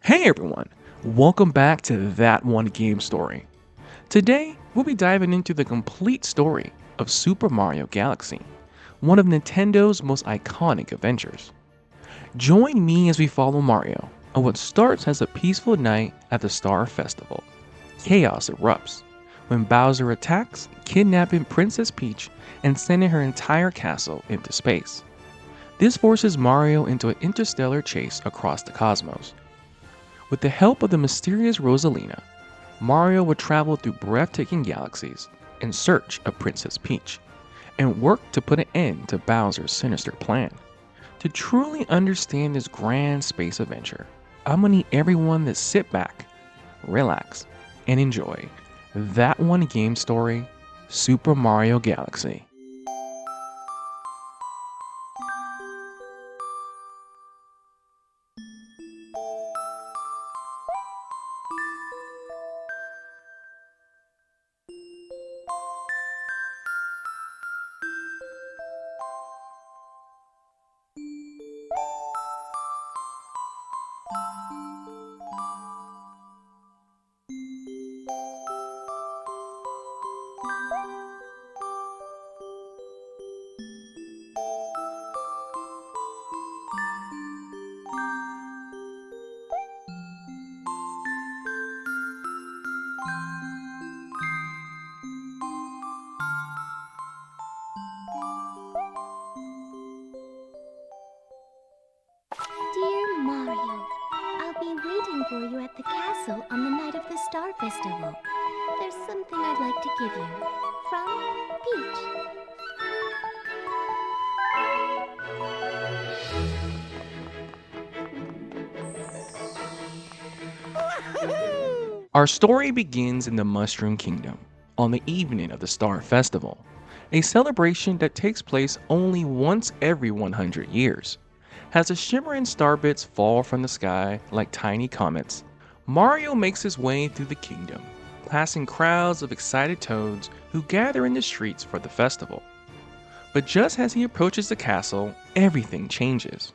Hey everyone, welcome back to That One Game Story. Today, we'll be diving into the complete story of Super Mario Galaxy, one of Nintendo's most iconic adventures. Join me as we follow Mario on what starts as a peaceful night at the Star Festival. Chaos erupts when Bowser attacks, kidnapping Princess Peach and sending her entire castle into space. This forces Mario into an interstellar chase across the cosmos. With the help of the mysterious Rosalina, Mario would travel through breathtaking galaxies in search of Princess Peach, and work to put an end to Bowser's sinister plan. To truly understand this grand space adventure, I'm gonna need everyone to sit back, relax, and enjoy That One Game Story, Super Mario Galaxy. Dear Mario, I'll be waiting for you at the castle on the night of the Star Festival. There's something I'd like to give you. From Peach. Our story begins in the Mushroom Kingdom on the evening of the Star Festival, a celebration that takes place only once every 100 years. As the shimmering star bits fall from the sky like tiny comets, Mario makes his way through the kingdom, passing crowds of excited toads who gather in the streets for the festival. But just as he approaches the castle, everything changes.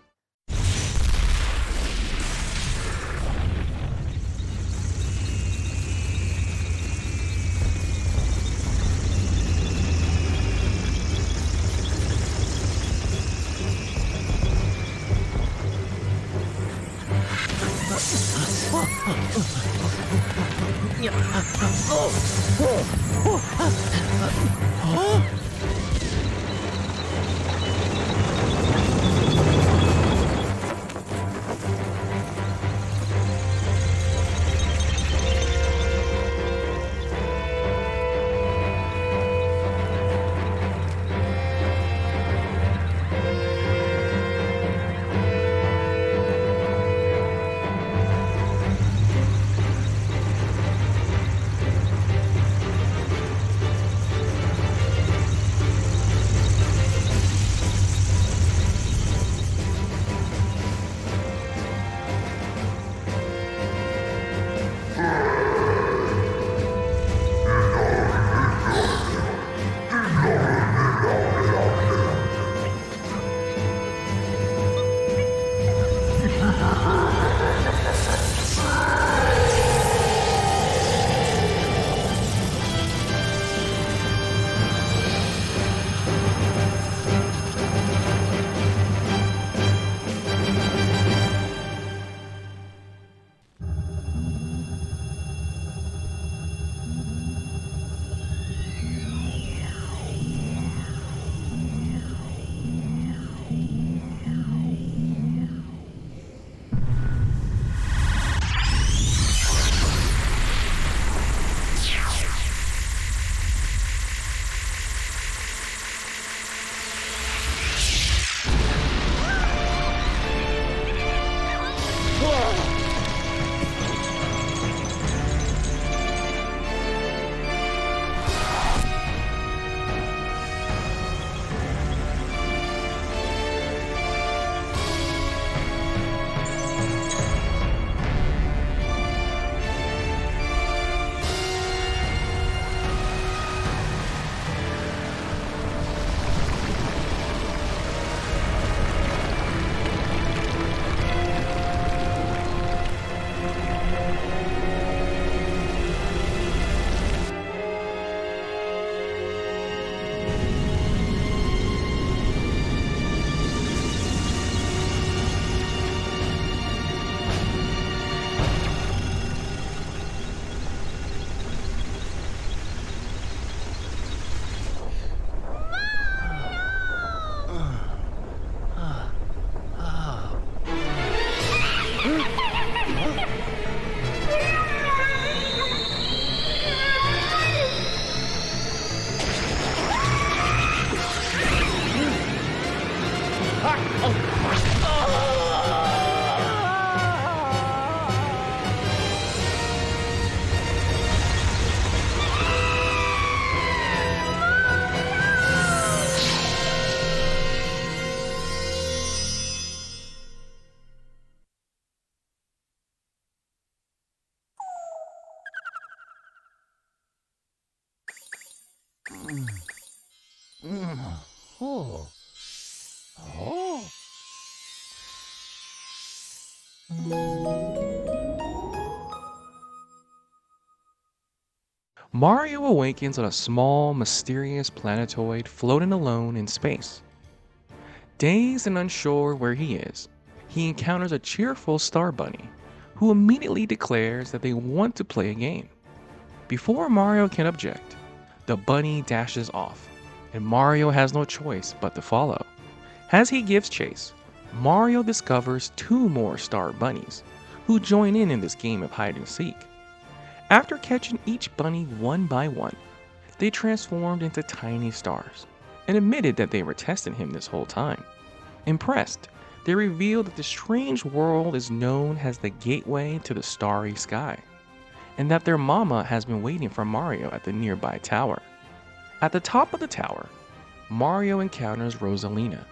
Oh. Oh. Mario awakens on a small, mysterious planetoid floating alone in space. Dazed and unsure where he is, he encounters a cheerful Star Bunny, who immediately declares that they want to play a game. Before Mario can object, the bunny dashes off, and Mario has no choice but to follow. As he gives chase, Mario discovers two more Star Bunnies, who join in this game of hide and seek. After catching each bunny one by one, they transformed into tiny stars and admitted that they were testing him this whole time. Impressed, they revealed that the strange world is known as the gateway to the starry sky, and that their mama has been waiting for Mario at the nearby tower. At the top of the tower, Mario encounters Rosalina.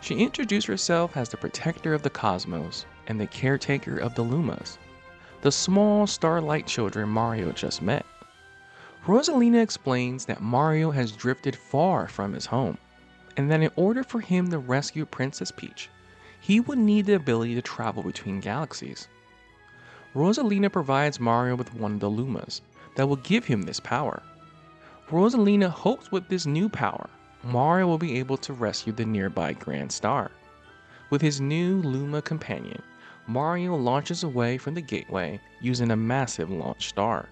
She introduced herself as the protector of the cosmos and the caretaker of the Lumas, the small starlight children Mario just met. Rosalina explains that Mario has drifted far from his home, and that in order for him to rescue Princess Peach, he would need the ability to travel between galaxies. Rosalina provides Mario with one of the Lumas that will give him this power. Rosalina hopes with this new power, Mario will be able to rescue the nearby Grand Star. With his new Luma companion, Mario launches away from the gateway using a massive launch star,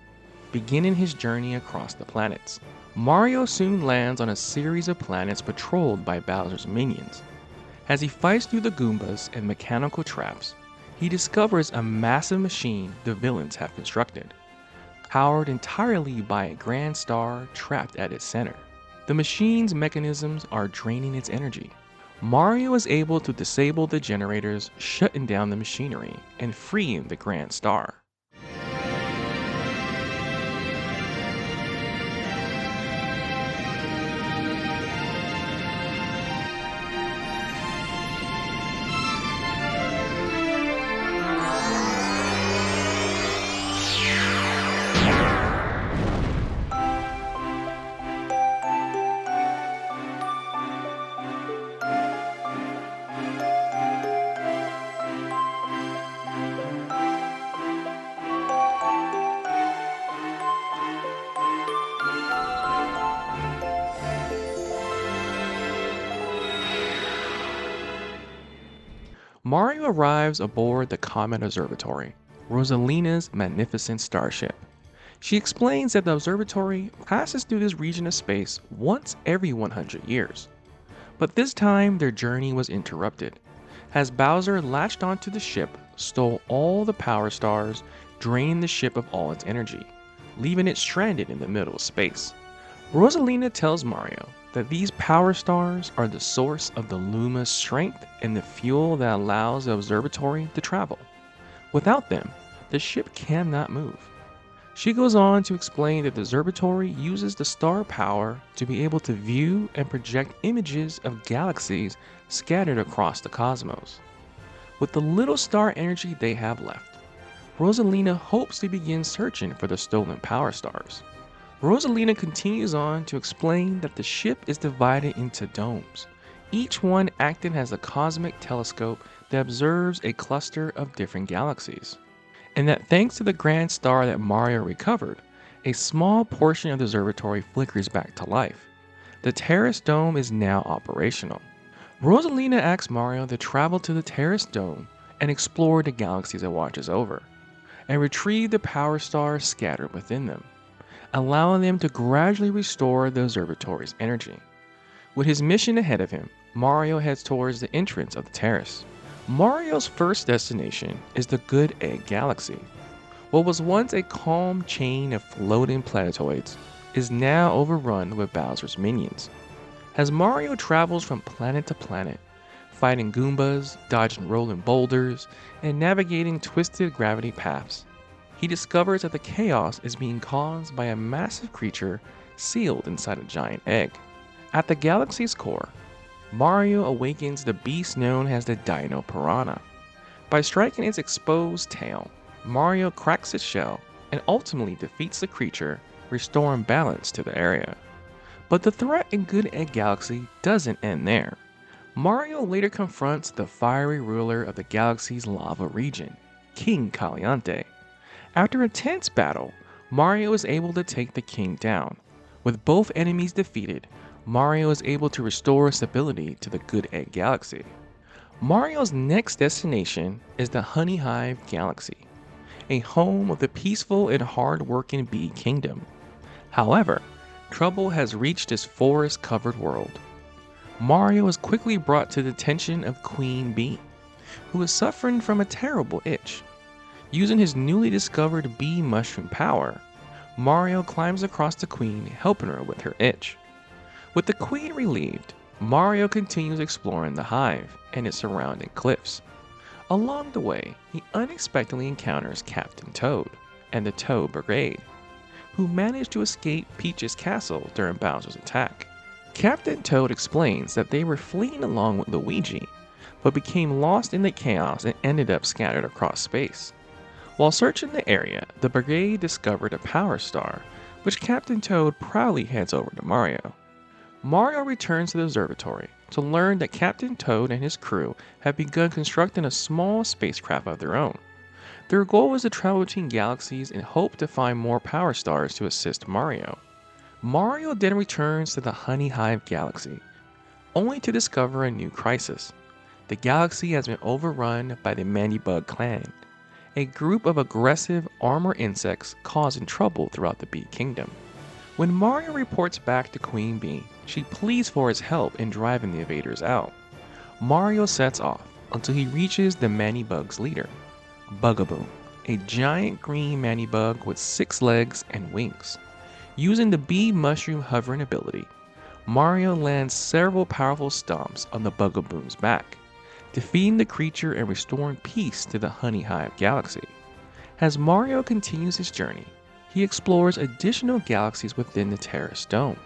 beginning his journey across the planets. Mario soon lands on a series of planets patrolled by Bowser's minions. As he fights through the Goombas and mechanical traps, he discovers a massive machine the villains have constructed, powered entirely by a grand star trapped at its center. The machine's mechanisms are draining its energy. Mario is able to disable the generators, shutting down the machinery and freeing the Grand Star. Mario arrives aboard the Comet Observatory, Rosalina's magnificent starship. She explains that the observatory passes through this region of space once every 100 years. But this time their journey was interrupted, as Bowser latched onto the ship, stole all the power stars, draining the ship of all its energy, leaving it stranded in the middle of space. Rosalina tells Mario that these power stars are the source of the Luma's strength and the fuel that allows the observatory to travel. Without them, the ship cannot move. She goes on to explain that the observatory uses the star power to be able to view and project images of galaxies scattered across the cosmos. With the little star energy they have left, Rosalina hopes to begin searching for the stolen power stars. Rosalina continues on to explain that the ship is divided into domes, each one acting as a cosmic telescope that observes a cluster of different galaxies. and that thanks to the grand star that Mario recovered, a small portion of the observatory flickers back to life. The Terrace Dome is now operational. Rosalina asks Mario to travel to the Terrace Dome and explore the galaxies it watches over, and retrieve the power stars scattered within them, allowing them to gradually restore the observatory's energy. With his mission ahead of him, Mario heads towards the entrance of the terrace. Mario's first destination is the Good Egg Galaxy. What was once a calm chain of floating planetoids is now overrun with Bowser's minions. As Mario travels from planet to planet, fighting Goombas, dodging rolling boulders, and navigating twisted gravity paths, he discovers that the chaos is being caused by a massive creature sealed inside a giant egg. At the galaxy's core, Mario awakens the beast known as the Dino Piranha. By striking its exposed tail, Mario cracks its shell and ultimately defeats the creature, restoring balance to the area. But the threat in Good Egg Galaxy doesn't end there. Mario later confronts the fiery ruler of the galaxy's lava region, King Caliante. After a tense battle, Mario is able to take the king down. With both enemies defeated, Mario is able to restore stability to the Good Egg Galaxy. Mario's next destination is the Honey Hive Galaxy, a home of the peaceful and hard-working bee kingdom. However, trouble has reached this forest-covered world. Mario is quickly brought to the attention of Queen Bee, who is suffering from a terrible itch. Using his newly discovered bee mushroom power, Mario climbs across the queen, helping her with her itch. With the queen relieved, Mario continues exploring the hive and its surrounding cliffs. Along the way, he unexpectedly encounters Captain Toad and the Toad Brigade, who managed to escape Peach's castle during Bowser's attack. Captain Toad explains that they were fleeing along with Luigi, but became lost in the chaos and ended up scattered across space. While searching the area, the Brigade discovered a power star, which Captain Toad proudly hands over to Mario. Mario returns to the observatory to learn that Captain Toad and his crew have begun constructing a small spacecraft of their own. Their goal is to travel between galaxies and hope to find more power stars to assist Mario. Mario then returns to the Honey Hive Galaxy, only to discover a new crisis. The galaxy has been overrun by the Manibug clan, a group of aggressive armored insects causing trouble throughout the Bee Kingdom. When Mario reports back to Queen Bee, she pleads for his help in driving the invaders out. Mario sets off until he reaches the Manibug's leader, Bugaboo, a giant green Manibug with 6 legs and wings. Using the bee mushroom hovering ability, Mario lands several powerful stomps on the Bugaboo's back, defeating the creature and restoring peace to the Honey Hive Galaxy. As Mario continues his journey, he explores additional galaxies within the Terrace Dome,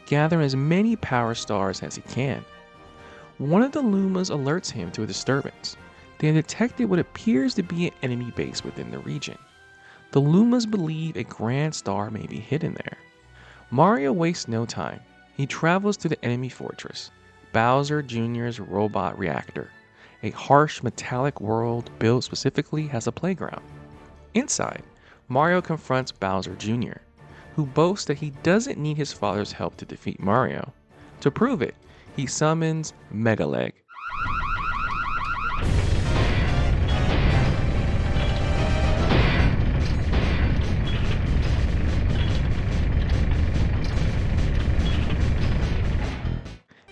gathering as many power stars as he can. One of the Lumas alerts him to a disturbance. They have detected what appears to be an enemy base within the region. The Lumas believe a grand star may be hidden there. Mario wastes no time. He travels to the enemy fortress, Bowser Jr.'s robot reactor, a harsh metallic world built specifically as a playground. Inside, Mario confronts Bowser Jr., who boasts that he doesn't need his father's help to defeat Mario. To prove it, he summons Megaleg,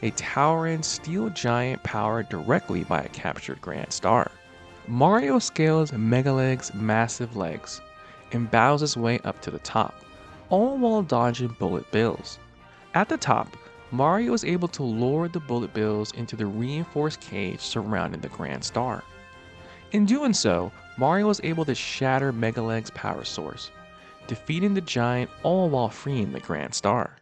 a towering steel giant powered directly by a captured Grand Star. Mario scales Megaleg's massive legs and bows his way up to the top, all while dodging bullet bills. At the top, Mario is able to lure the bullet bills into the reinforced cage surrounding the Grand Star. In doing so, Mario is able to shatter Megaleg's power source, defeating the giant all while freeing the Grand Star.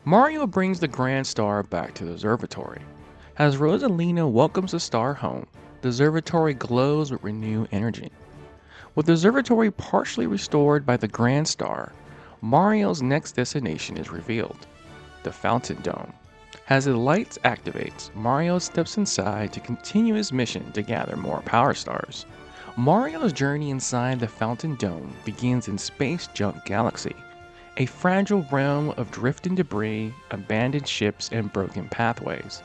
Mario brings the Grand Star back to the observatory. As Rosalina welcomes the star home, the observatory glows with renewed energy. With the observatory partially restored by the Grand Star, Mario's next destination is revealed: the Fountain Dome. As the lights activates, Mario steps inside to continue his mission to gather more power stars. Mario's journey inside the Fountain Dome begins in Space Junk Galaxy, a fragile realm of drifting debris, abandoned ships, and broken pathways.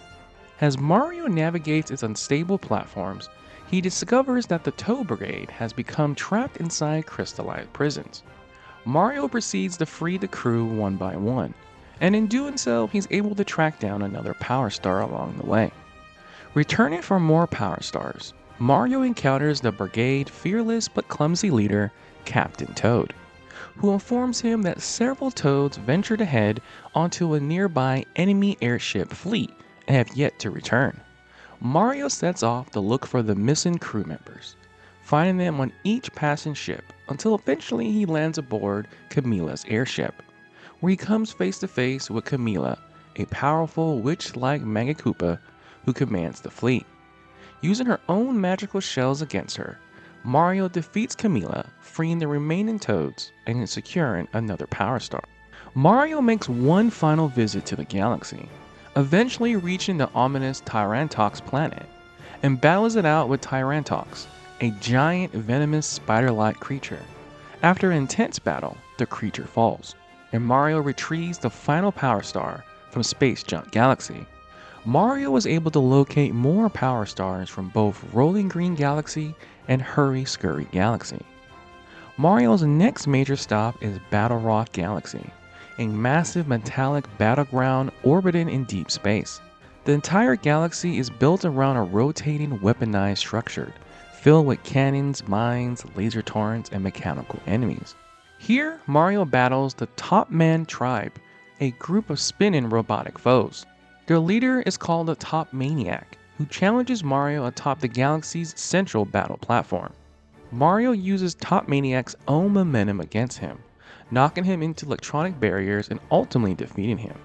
As Mario navigates its unstable platforms, he discovers that the Toad Brigade has become trapped inside crystallized prisons. Mario proceeds to free the crew one by one, and in doing so, he's able to track down another power star along the way. Returning for more power stars, Mario encounters the Brigade's fearless but clumsy leader, Captain Toad, who informs him that several Toads ventured ahead onto a nearby enemy airship fleet and have yet to return. Mario sets off to look for the missing crew members, finding them on each passing ship until eventually he lands aboard Camilla's airship, where he comes face to face with Camilla, a powerful witch-like Mega Koopa who commands the fleet. Using her own magical shells against her, Mario defeats Camilla, freeing the remaining Toads and securing another power star. Mario makes one final visit to the galaxy, eventually reaching the ominous Tyrantox planet, and battles it out with Tyrantox, a giant venomous spider-like creature. After an intense battle, the creature falls, and Mario retrieves the final power star from Space Junk Galaxy. Mario was able to locate more power stars from both Rolling Green Galaxy and Hurry Scurry Galaxy. Mario's next major stop is Battle Rock Galaxy, a massive metallic battleground orbiting in deep space. The entire galaxy is built around a rotating weaponized structure, filled with cannons, mines, laser torrents, and mechanical enemies. Here, Mario battles the Top Man Tribe, a group of spinning robotic foes. Their leader is called the Top Maniac, who challenges Mario atop the galaxy's central battle platform. Mario uses Top Maniac's own momentum against him, knocking him into electronic barriers and ultimately defeating him.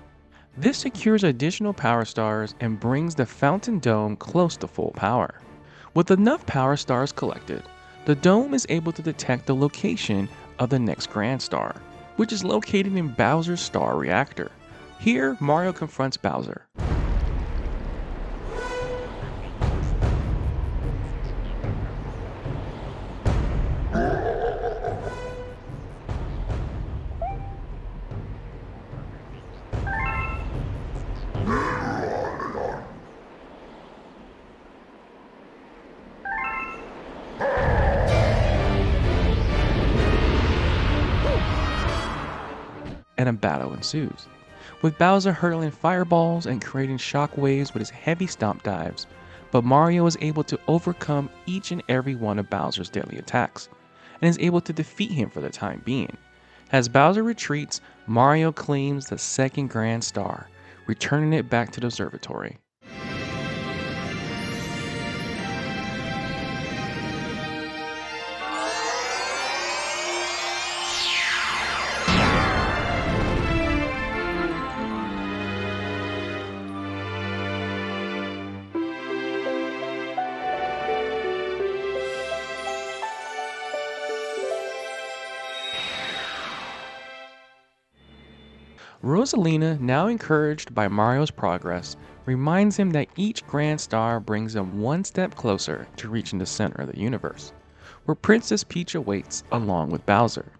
This secures additional power stars and brings the Fountain Dome close to full power. With enough power stars collected, the dome is able to detect the location of the next Grand Star, which is located in Bowser's Star Reactor. Here, Mario confronts Bowser. And a battle ensues, with Bowser hurling fireballs and creating shockwaves with his heavy stomp dives, but Mario is able to overcome each and every one of Bowser's deadly attacks, and is able to defeat him for the time being. As Bowser retreats, Mario claims the second Grand Star, returning it back to the observatory. Rosalina, now encouraged by Mario's progress, reminds him that each Grand Star brings him one step closer to reaching the center of the universe, where Princess Peach awaits along with Bowser.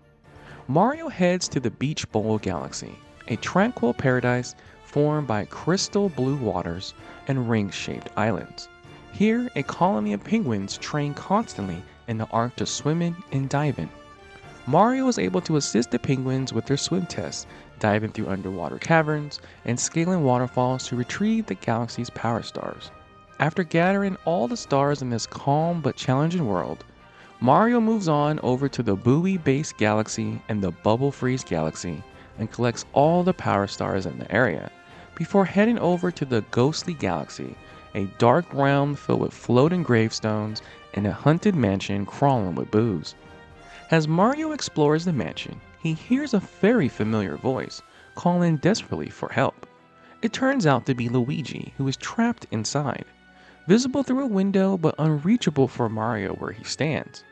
Mario heads to the Beach Bowl Galaxy, a tranquil paradise formed by crystal blue waters and ring-shaped islands. Here, a colony of penguins train constantly in the arc to swimming and diving. Mario is able to assist the penguins with their swim tests, diving through underwater caverns and scaling waterfalls to retrieve the galaxy's power stars. After gathering all the stars in this calm but challenging world, Mario moves on over to the Buoy Base Galaxy and the Bubble Freeze Galaxy and collects all the power stars in the area, before heading over to the Ghostly Galaxy, a dark realm filled with floating gravestones and a haunted mansion crawling with booze. As Mario explores the mansion, he hears a very familiar voice, calling desperately for help. It turns out to be Luigi, who is trapped inside, visible through a window but unreachable for Mario where he stands.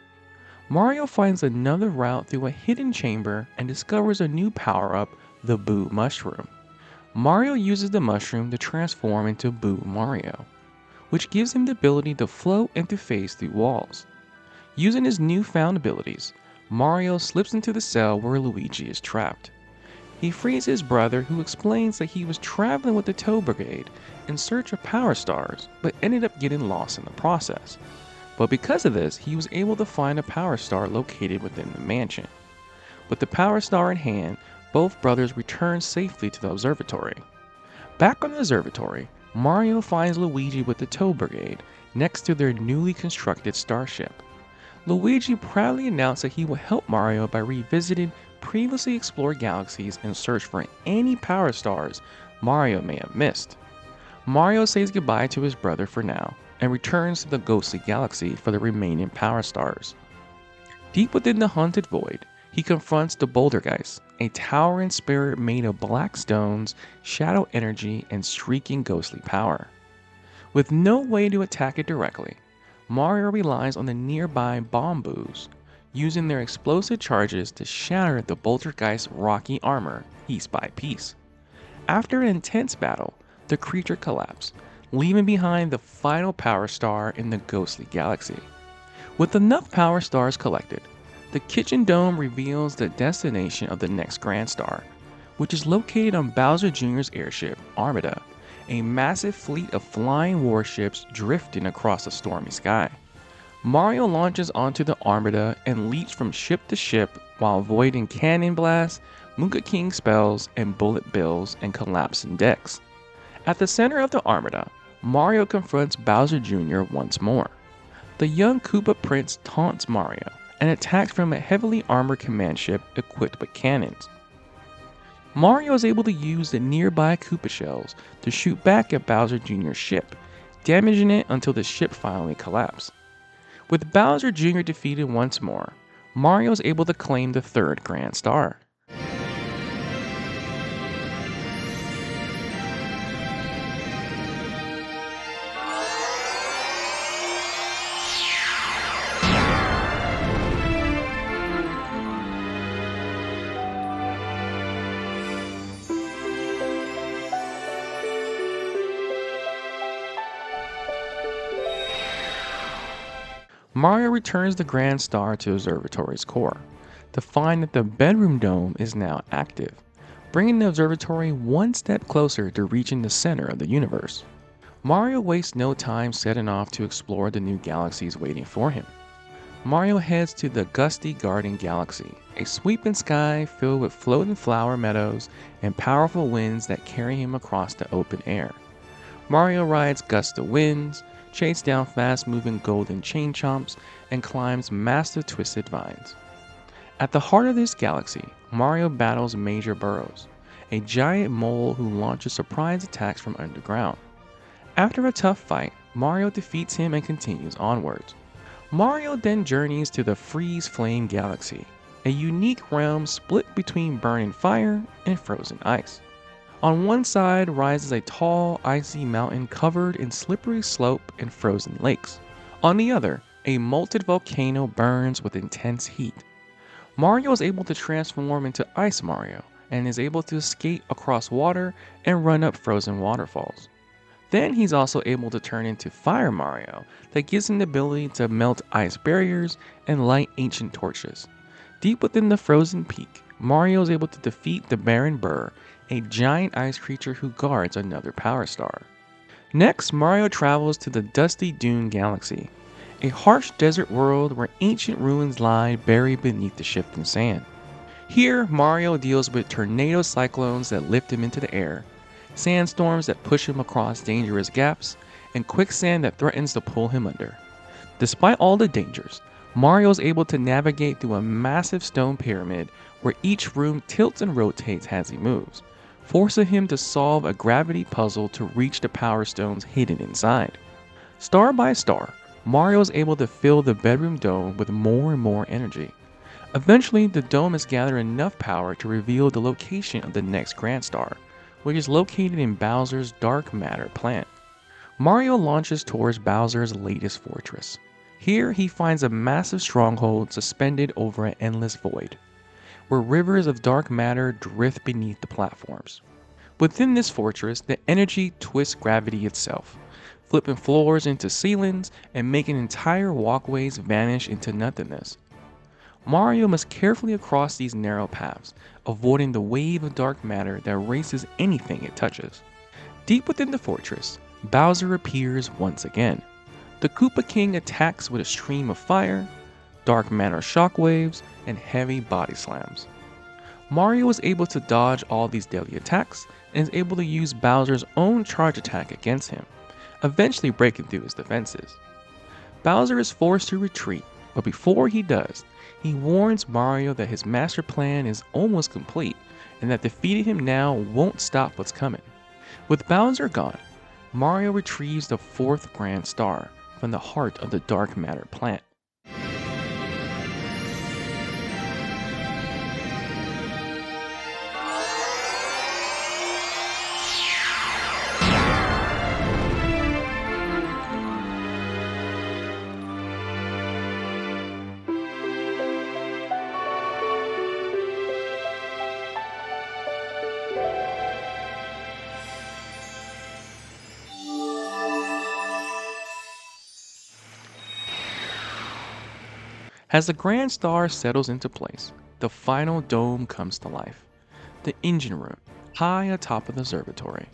Mario finds another route through a hidden chamber and discovers a new power-up, the Boo Mushroom. Mario uses the mushroom to transform into Boo Mario, which gives him the ability to float and to phase through walls. Using his newfound abilities, Mario slips into the cell where Luigi is trapped. He frees his brother, who explains that he was traveling with the Tow Brigade in search of power stars, but ended up getting lost in the process. But because of this, he was able to find a power star located within the mansion. With the power star in hand, both brothers return safely to the observatory. Back on the observatory, Mario finds Luigi with the Tow Brigade next to their newly constructed starship. Luigi proudly announced that he will help Mario by revisiting previously explored galaxies in search for any power stars Mario may have missed. Mario says goodbye to his brother for now and returns to the ghostly galaxy for the remaining power stars. Deep within the haunted void, he confronts the Bouldergeist, a towering spirit made of black stones, shadow energy, and streaking ghostly power. With no way to attack it directly, Mario relies on the nearby bomb boos, using their explosive charges to shatter the Bouldergeist's rocky armor piece by piece. After an intense battle, the creature collapsed, leaving behind the final power star in the ghostly galaxy. With enough power stars collected, the Kitchen Dome reveals the destination of the next Grand Star, which is located on Bowser Jr.'s airship, Armada, a massive fleet of flying warships drifting across the stormy sky. Mario launches onto the Armada and leaps from ship to ship while avoiding cannon blasts, Mooka King spells, and bullet bills and collapsing decks. At the center of the Armada, Mario confronts Bowser Jr. once more. The young Koopa Prince taunts Mario and attacks from a heavily armored command ship equipped with cannons. Mario is able to use the nearby Koopa shells to shoot back at Bowser Jr.'s ship, damaging it until the ship finally collapsed. With Bowser Jr. defeated once more, Mario is able to claim the third Grand Star. Mario returns the Grand Star to Observatory's core, to find that the Bedroom Dome is now active, bringing the observatory one step closer to reaching the center of the universe. Mario wastes no time setting off to explore the new galaxies waiting for him. Mario heads to the Gusty Garden Galaxy, a sweeping sky filled with floating flower meadows and powerful winds that carry him across the open air. Mario rides gusts of winds, chases down fast-moving golden chain chomps, and climbs massive twisted vines. At the heart of this galaxy, Mario battles Major Burrows, a giant mole who launches surprise attacks from underground. After a tough fight, Mario defeats him and continues onwards. Mario then journeys to the Freeze Flame Galaxy, a unique realm split between burning fire and frozen ice. On one side rises a tall, icy mountain covered in slippery slope and frozen lakes. On the other, a molten volcano burns with intense heat. Mario is able to transform into Ice Mario and is able to skate across water and run up frozen waterfalls. Then he's also able to turn into Fire Mario that gives him the ability to melt ice barriers and light ancient torches. Deep within the frozen peak, Mario is able to defeat the Baron Burr, a giant ice creature who guards another power star. Next, Mario travels to the Dusty Dune Galaxy, a harsh desert world where ancient ruins lie buried beneath the shifting sand. Here, Mario deals with tornado cyclones that lift him into the air, sandstorms that push him across dangerous gaps, and quicksand that threatens to pull him under. Despite all the dangers, Mario is able to navigate through a massive stone pyramid where each room tilts and rotates as he moves, forcing him to solve a gravity puzzle to reach the power stones hidden inside. Star by star, Mario is able to fill the Bedroom Dome with more and more energy. Eventually, the dome has gathered enough power to reveal the location of the next grand star, which is located in Bowser's dark matter plant. Mario launches towards Bowser's latest fortress. Here, he finds a massive stronghold suspended over an endless void, where rivers of dark matter drift beneath the platforms. Within this fortress, the energy twists gravity itself, flipping floors into ceilings and making entire walkways vanish into nothingness. Mario must carefully cross these narrow paths, avoiding the wave of dark matter that races anything it touches. Deep within the fortress, Bowser appears once again. The Koopa King attacks with a stream of fire, dark matter shockwaves, and heavy body slams. Mario is able to dodge all these deadly attacks and is able to use Bowser's own charge attack against him, eventually breaking through his defenses. Bowser is forced to retreat, but before he does, he warns Mario that his master plan is almost complete and that defeating him now won't stop what's coming. With Bowser gone, Mario retrieves the fourth Grand Star from the heart of the dark matter plant. As the Grand Star settles into place, the final dome comes to life. The engine room, high atop of the observatory.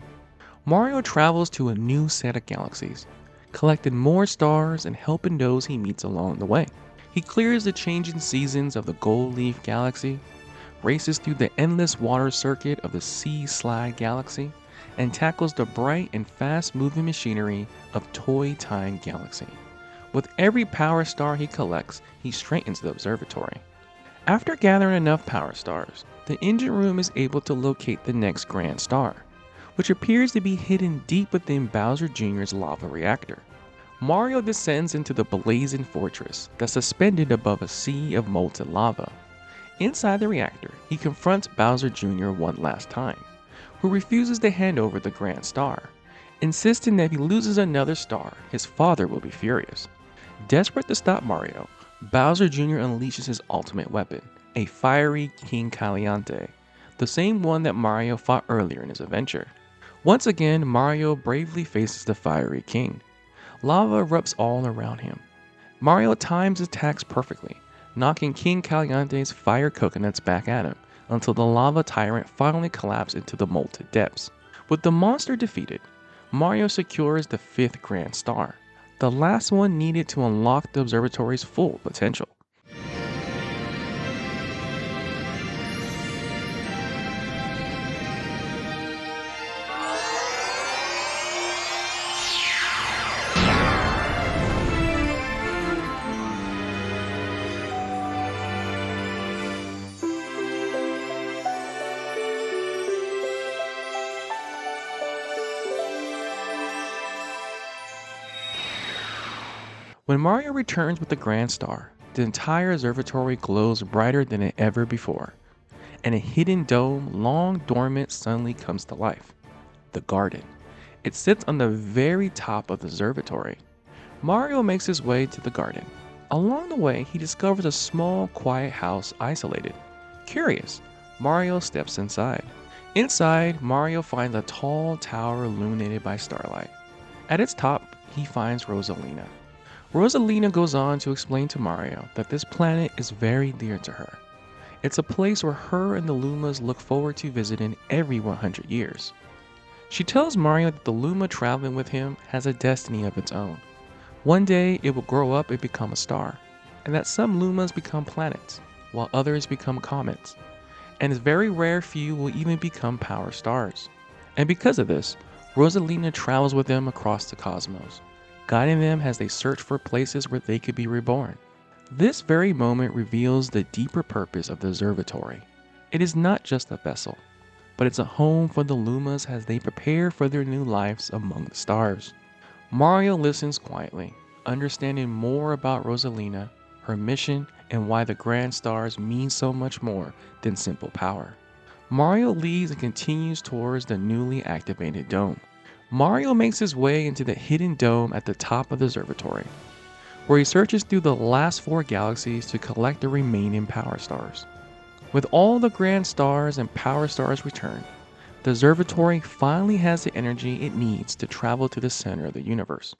Mario travels to a new set of galaxies, collecting more stars and helping those he meets along the way. He clears the changing seasons of the Gold Leaf Galaxy, races through the endless water circuit of the Sea Slide Galaxy, and tackles the bright and fast-moving machinery of Toy Time Galaxy. With every power star he collects, he strengthens the observatory. After gathering enough power stars, the engine room is able to locate the next Grand Star, which appears to be hidden deep within Bowser Jr.'s lava reactor. Mario descends into the blazing fortress that's suspended above a sea of molten lava. Inside the reactor, he confronts Bowser Jr. one last time, who refuses to hand over the Grand Star, insisting that if he loses another star, his father will be furious. Desperate to stop Mario, Bowser Jr. unleashes his ultimate weapon, a fiery King Caliante, the same one that Mario fought earlier in his adventure. Once again, Mario bravely faces the fiery king. Lava erupts all around him. Mario times his attacks perfectly, knocking King Caliante's fire coconuts back at him, until the lava tyrant finally collapses into the molten depths. With the monster defeated, Mario secures the fifth Grand Star, the last one needed to unlock the observatory's full potential. When Mario returns with the Grand Star, the entire observatory glows brighter than ever before, and a hidden dome, long dormant, suddenly comes to life. The garden. It sits on the very top of the observatory. Mario makes his way to the garden. Along the way, he discovers a small, quiet house isolated. Curious, Mario steps inside. Inside, Mario finds a tall tower illuminated by starlight. At its top, he finds Rosalina. Rosalina goes on to explain to Mario that this planet is very dear to her. It's a place where her and the Lumas look forward to visiting every 100 years. She tells Mario that the Luma traveling with him has a destiny of its own. One day it will grow up and become a star, and that some Lumas become planets, while others become comets, and a very rare few will even become power stars. And because of this, Rosalina travels with them across the cosmos, guiding them as they search for places where they could be reborn. This very moment reveals the deeper purpose of the observatory. It is not just a vessel, but it's a home for the Lumas as they prepare for their new lives among the stars. Mario listens quietly, understanding more about Rosalina, her mission, and why the grand stars mean so much more than simple power. Mario leads and continues towards the newly activated dome. Mario makes his way into the hidden dome at the top of the observatory, where he searches through the last 4 galaxies to collect the remaining power stars. With all the grand stars and power stars returned, the observatory finally has the energy it needs to travel to the center of the universe.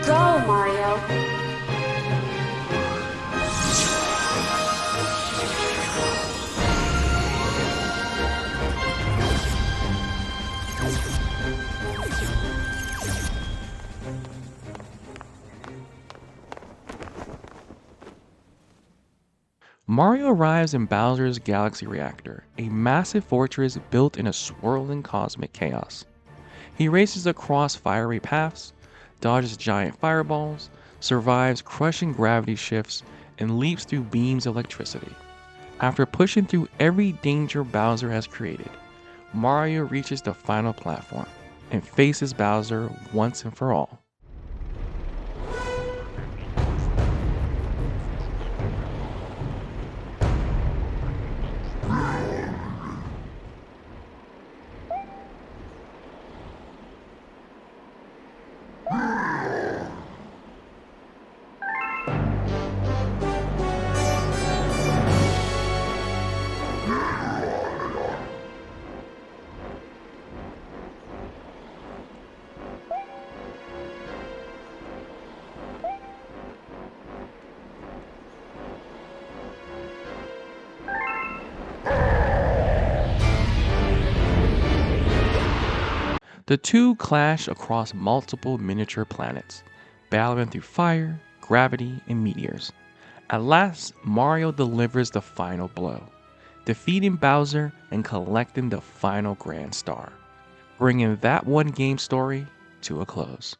Go, Mario! Mario arrives in Bowser's Galaxy Reactor, a massive fortress built in a swirling cosmic chaos. He races across fiery paths, dodges giant fireballs, survives crushing gravity shifts, and leaps through beams of electricity. After pushing through every danger Bowser has created, Mario reaches the final platform and faces Bowser once and for all. The two clash across multiple miniature planets, battling through fire, gravity, and meteors. At last, Mario delivers the final blow, defeating Bowser and collecting the final Grand Star, bringing that one game story to a close.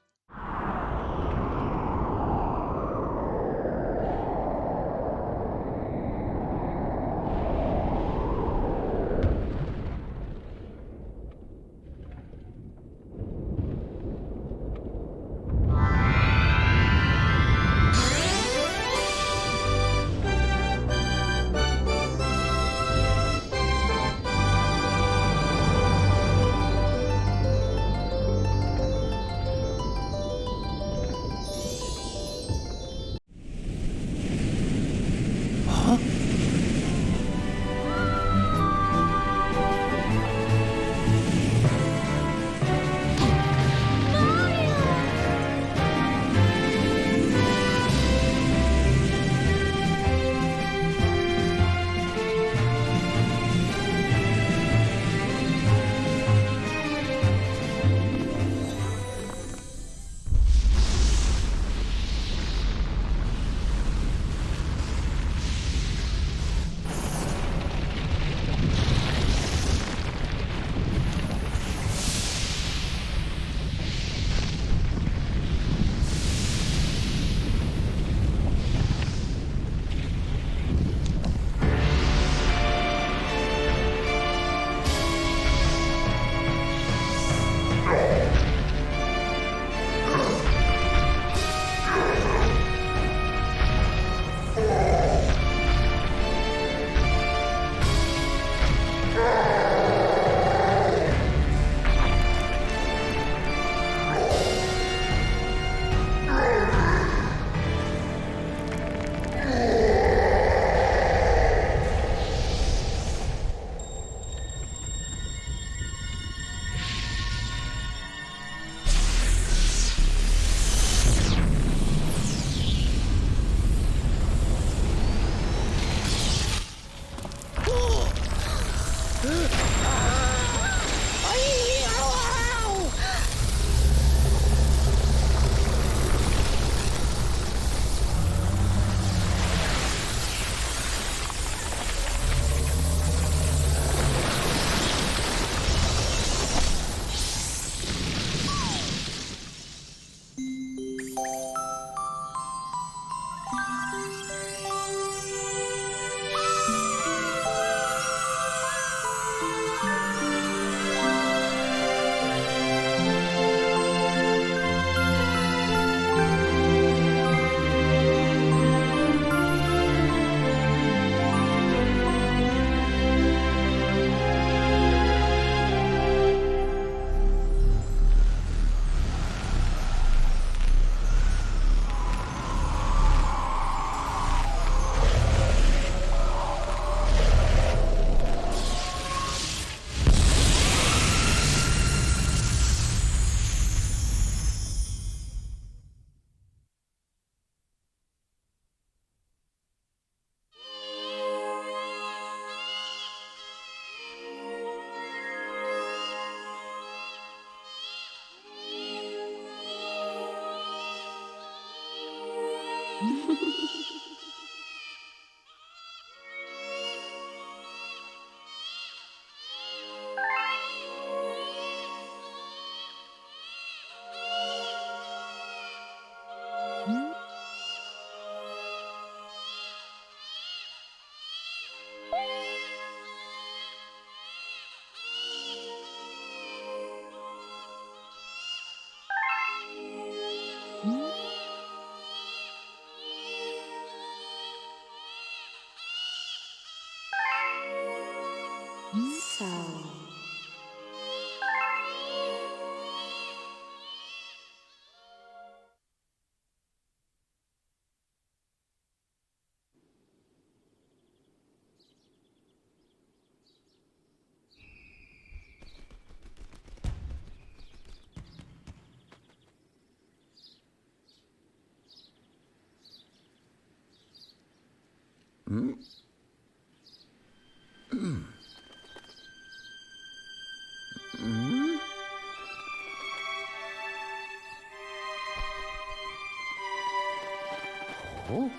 Oh.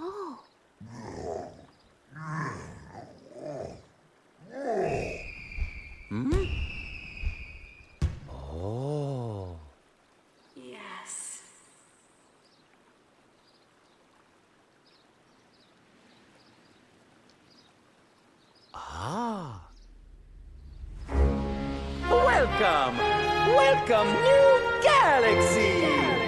Oh, Oh. Yes. Ah. Welcome! Welcome, new galaxy!